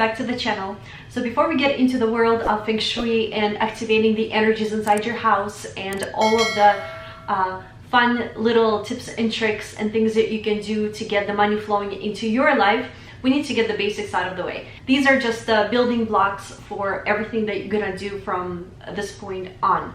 back to the channel. So before we get into the world of Feng Shui and activating the energies inside your house and all of the fun little tips and tricks and things that you can do to get the money flowing into your life, we need to get the basics out of the way. These are just the building blocks for everything that you're gonna do from this point on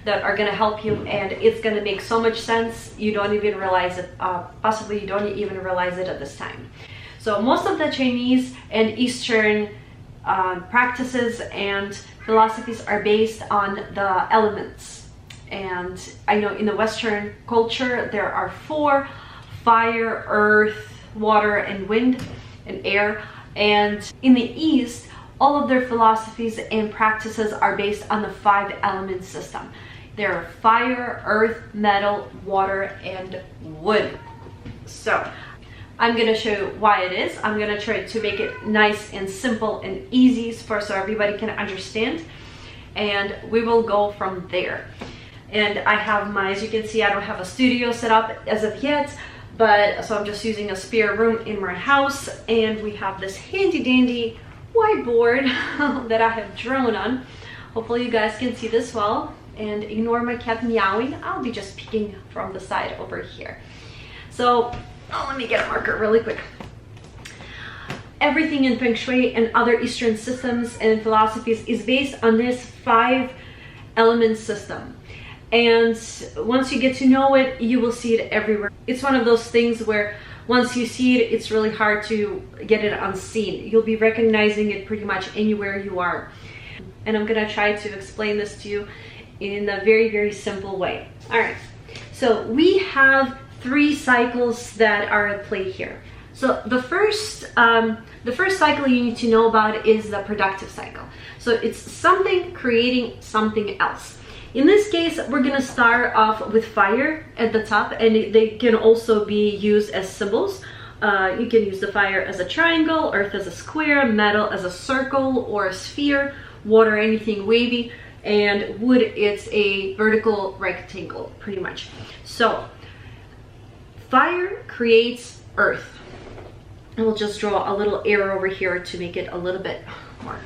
that are gonna help you, and it's gonna make so much sense you don't even realize it, possibly you don't even realize it at this time. So most of the Chinese and Eastern practices and philosophies are based on the elements. And I know in the Western culture there are 4: fire, earth, water, and wind and air. And in the East, all of their philosophies and practices are based on the 5 element system. There are fire, earth, metal, water, and wood. So I'm gonna show you why it is. I'm gonna try to make it nice and simple and easy so everybody can understand, and we will go from there. And I have my, as you can see, I don't have a studio set up as of yet, but so I'm just using a spare room in my house, and we have this handy dandy whiteboard that I have drawn on. Hopefully you guys can see this well, and ignore my cat meowing. I'll be just peeking from the side over here. So let me get a marker really quick. Everything in Feng Shui and other Eastern systems and philosophies is based on this 5 element system. And once you get to know it, you will see it everywhere. It's one of those things where once you see it, it's really hard to get it unseen. You'll be recognizing it pretty much anywhere you are. And I'm gonna try to explain this to you in a very, very simple way. All right, so we have 3 cycles that are at play here. So the first cycle you need to know about is the productive cycle. So it's something creating something else. In this case, we're gonna start off with fire at the top, and they can also be used as symbols. You can use the fire as a triangle, earth as a square, metal as a circle or a sphere, water anything wavy, and wood, it's a vertical rectangle pretty much. So fire creates earth. And we'll just draw a little arrow over here to make it a little bit more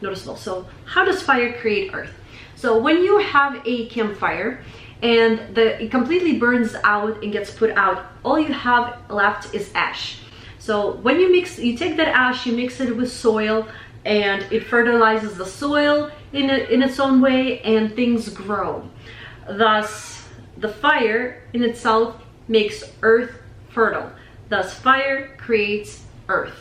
noticeable. So how does fire create earth? So when you have a campfire and it completely burns out and gets put out, all you have left is ash. So when you take that ash, you mix it with soil, and it fertilizes the soil in its own way, and things grow. Thus, the fire in itself makes earth fertile. Thus, fire creates earth.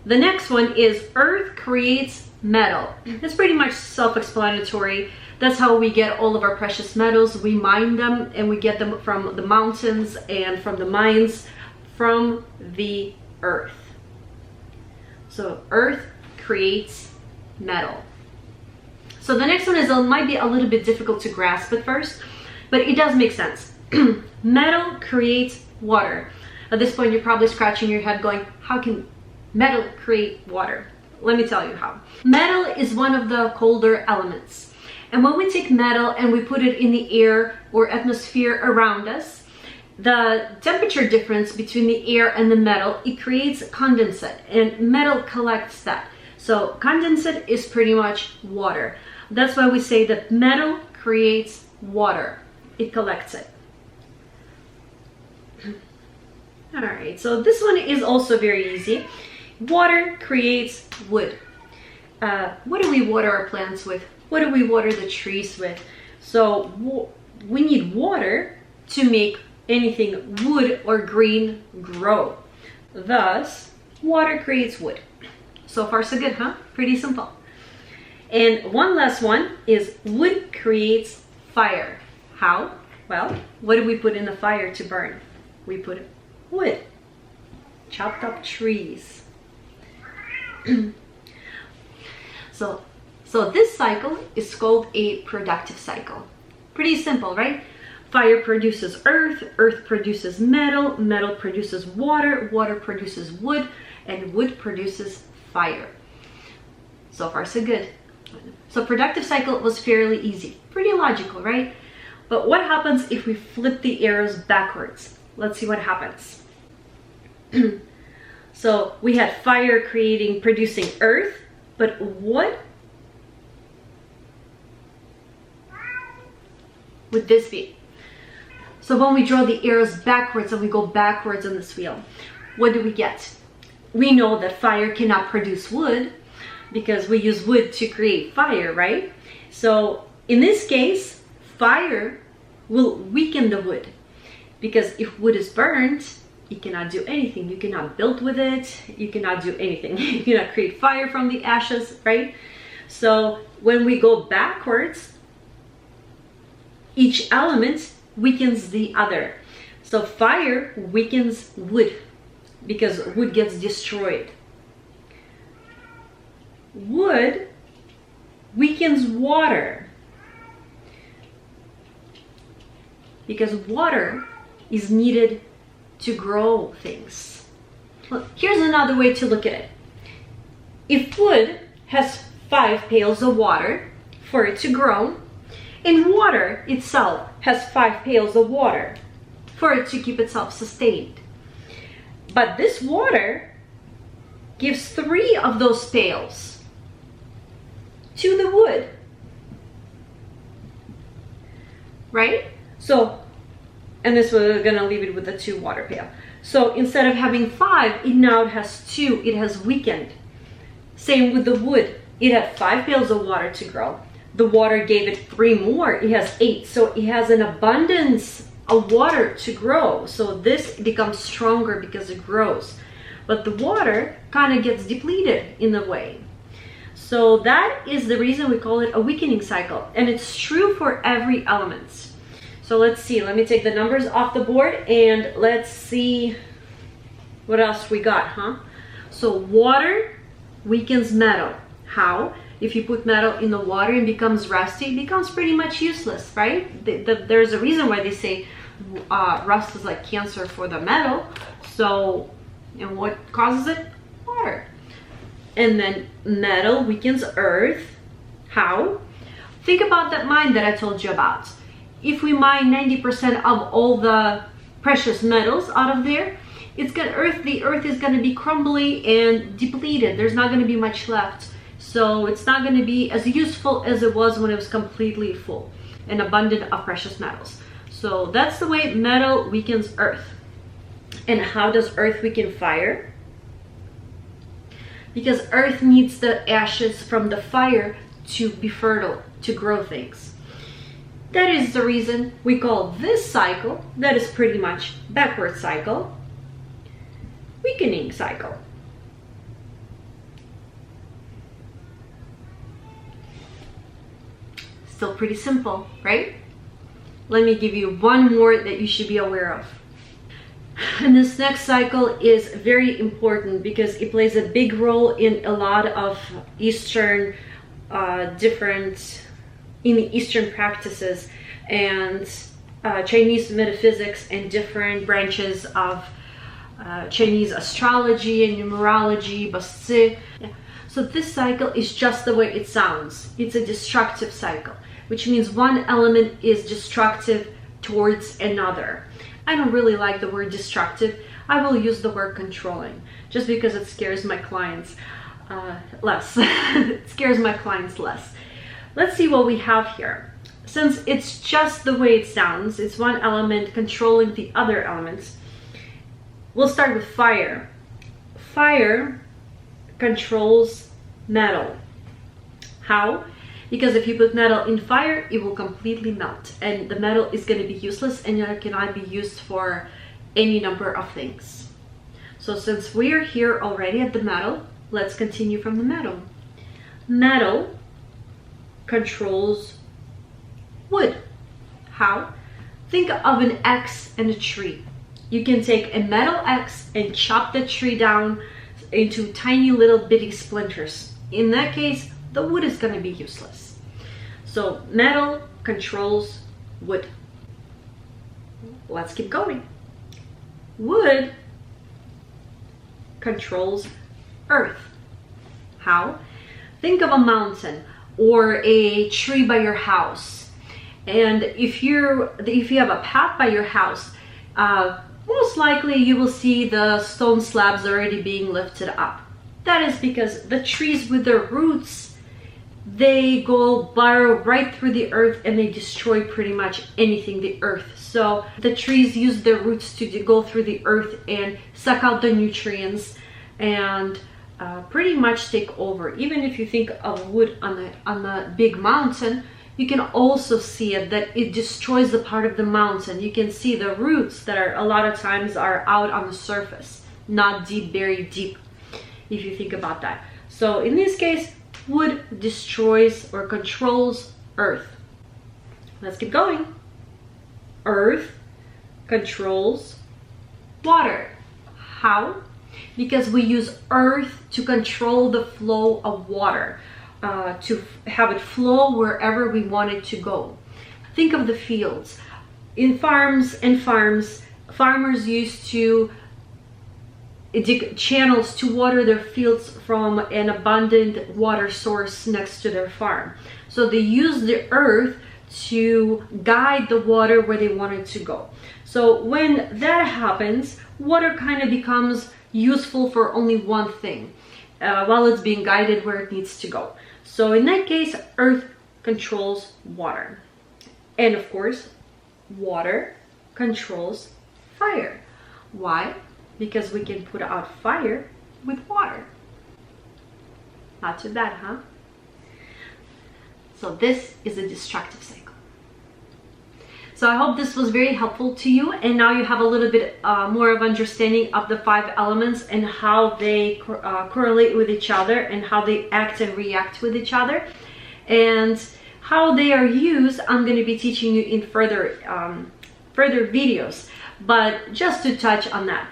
The next one is earth creates metal. It's pretty much self-explanatory. That's how we get all of our precious metals. We mine them, and we get them from the mountains and from the mines, from the earth. So earth creates metal. So the next one might be a little bit difficult to grasp at first, but it does make sense. Metal creates water. At this point, you're probably scratching your head going, how can metal create water? Let me tell you how. Metal is one of the colder elements. And when we take metal and we put it in the air or atmosphere around us, the temperature difference between the air and the metal, it creates condensate, and metal collects that. So condensate is pretty much water. That's why we say that metal creates water. It collects it. All right, so this one is also very easy. Water creates wood. What do we water our plants with? What do we water the trees with? So we need water to make anything wood or green grow. Thus, water creates wood. So far so good, huh? Pretty simple. And one last one is wood creates fire. How? Well, what do we put in the fire to burn? We put wood, chopped up trees. So this cycle is called a productive cycle. Pretty simple, right? Fire produces earth, earth produces metal, metal produces water, water produces wood, and wood produces fire. So far so good. So productive cycle was fairly easy. Pretty logical, right? But what happens if we flip the arrows backwards? Let's see what happens. So we had fire producing earth, but what would this be? So when we draw the arrows backwards and we go backwards on this wheel, what do we get? We know that fire cannot produce wood because we use wood to create fire, right? So in this case, fire will weaken the wood, because if wood is burned, you cannot do anything. You cannot build with it. You cannot do anything. You cannot create fire from the ashes, right? So when we go backwards, each element weakens the other. So fire weakens wood because wood gets destroyed. Wood weakens water because water is needed to grow things. Well, here's another way to look at it. If wood has 5 pails of water for it to grow, and water itself has 5 pails of water for it to keep itself sustained. But this water gives 3 of those pails to the wood, right? So, and this we're gonna leave it with the 2 water pail. So instead of having 5, it now has 2, it has weakened. Same with the wood, it had 5 pails of water to grow. The water gave it 3 more, it has 8. So it has an abundance of water to grow. So this becomes stronger because it grows. But the water kind of gets depleted in a way. So that is the reason we call it a weakening cycle. And it's true for every element. So let's see, let me take the numbers off the board and let's see what else we got, huh? So water weakens metal. How? If you put metal in the water and it becomes rusty, it becomes pretty much useless, right? There's a reason why they say rust is like cancer for the metal. So, and what causes it? Water. And then metal weakens earth. How? Think about that mine that I told you about. If we mine 90% of all the precious metals out of there, the earth is going to be crumbly and depleted. There's not going to be much left. So it's not going to be as useful as it was when it was completely full and abundant of precious metals. So that's the way metal weakens earth. And how does earth weaken fire? Because earth needs the ashes from the fire to be fertile, to grow things. That is the reason we call this cycle, that is pretty much backward cycle, weakening cycle. Still pretty simple, right? Let me give you one more that you should be aware of. And this next cycle is very important because it plays a big role in a lot of Eastern Eastern practices and Chinese metaphysics and different branches of Chinese astrology and numerology, Baszi. So this cycle is just the way it sounds. It's a destructive cycle, which means one element is destructive towards another. I don't really like the word destructive. I will use the word controlling just because it scares my clients less. It scares my clients less. Let's see what we have here. Since it's just the way it sounds, it's one element controlling the other elements. We'll start with fire. Fire controls metal. How? Because if you put metal in fire, it will completely melt and the metal is going to be useless and it cannot be used for any number of things. So since we are here already at the metal, let's continue from the metal. Metal controls wood. How? Think of an axe and a tree. You can take a metal axe and chop the tree down into tiny little bitty splinters. In that case, the wood is going to be useless. So metal controls wood. Let's keep going. Wood controls earth. How? Think of a mountain or a tree by your house. And if you have a path by your house, most likely you will see the stone slabs already being lifted up. That is because the trees with their roots, they go burrow right through the earth and they destroy pretty much anything the earth. So the trees use their roots to go through the earth and suck out the nutrients and pretty much take over. Even if you think of wood on the big mountain, you can also see it that it destroys the part of the mountain. You can see the roots that are a lot of times are out on the surface, not deep, very deep, if you think about that. So in this case, wood destroys or controls earth. Let's keep going. Earth controls water. How? Because we use earth to control the flow of water, to have it flow wherever we want it to go. Think of the fields. In farms, farmers used to dig channels to water their fields from an abundant water source next to their farm. So they use the earth to guide the water where they want it to go. So when that happens, water kind of becomes useful for only one thing while it's being guided where it needs to go. So in that case, earth controls water. And of course, water controls fire. Why? Because we can put out fire with water. Not too bad, huh? So this is a destructive cycle. So I hope this was very helpful to you, and now you have a little bit more of understanding of the 5 elements and how they correlate with each other and how they act and react with each other and how they are used. I'm going to be teaching you in further videos, but just to touch on that,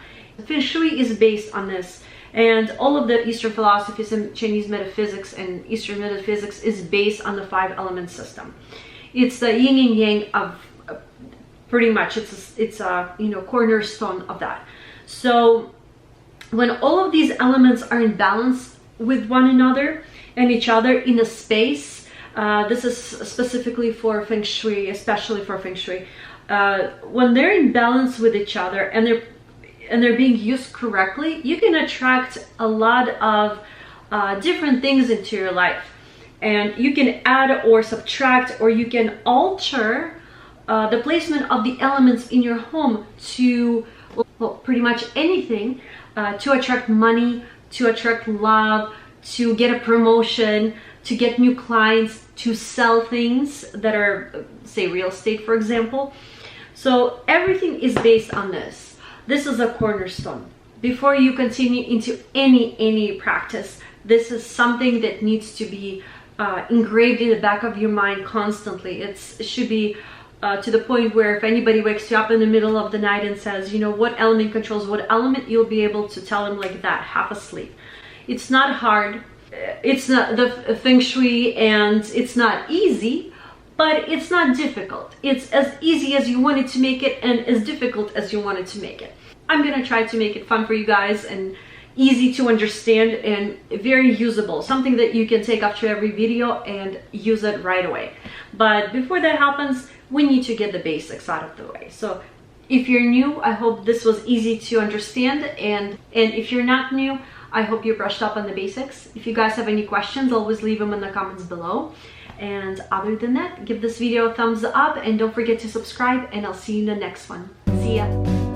Feng Shui is based on this, and all of the Eastern philosophies and Chinese metaphysics and Eastern metaphysics is based on the 5 element system. It's the yin and yang of pretty much, it's a cornerstone of that. So when all of these elements are in balance with one another and each other in a space, this is specifically for Feng Shui, especially for Feng Shui, when they're in balance with each other and they're being used correctly, you can attract a lot of different things into your life, and you can add or subtract, or you can alter the placement of the elements in your home to, well, pretty much anything, to attract money, to attract love, to get a promotion, to get new clients, to sell things that are, say, real estate, for example. So everything is based on this. This is a cornerstone. Before you continue into any practice, this is something that needs to be engraved in the back of your mind constantly. It should be to the point where if anybody wakes you up in the middle of the night and says, you know, what element controls what element, you'll be able to tell them like that, half asleep. It's not hard. It's not the Feng Shui, and it's not easy, but it's not difficult. It's as easy as you wanted to make it and as difficult as you wanted to make it. I'm gonna try to make it fun for you guys and easy to understand and very usable, something that you can take after every video and use it right away. But before that happens, we need to get the basics out of the way. So if you're new, I hope this was easy to understand, and if you're not new, I hope you brushed up on the basics. If you guys have any questions, always leave them in the comments below. And other than that, give this video a thumbs up and don't forget to subscribe, and I'll see you in the next one. See ya.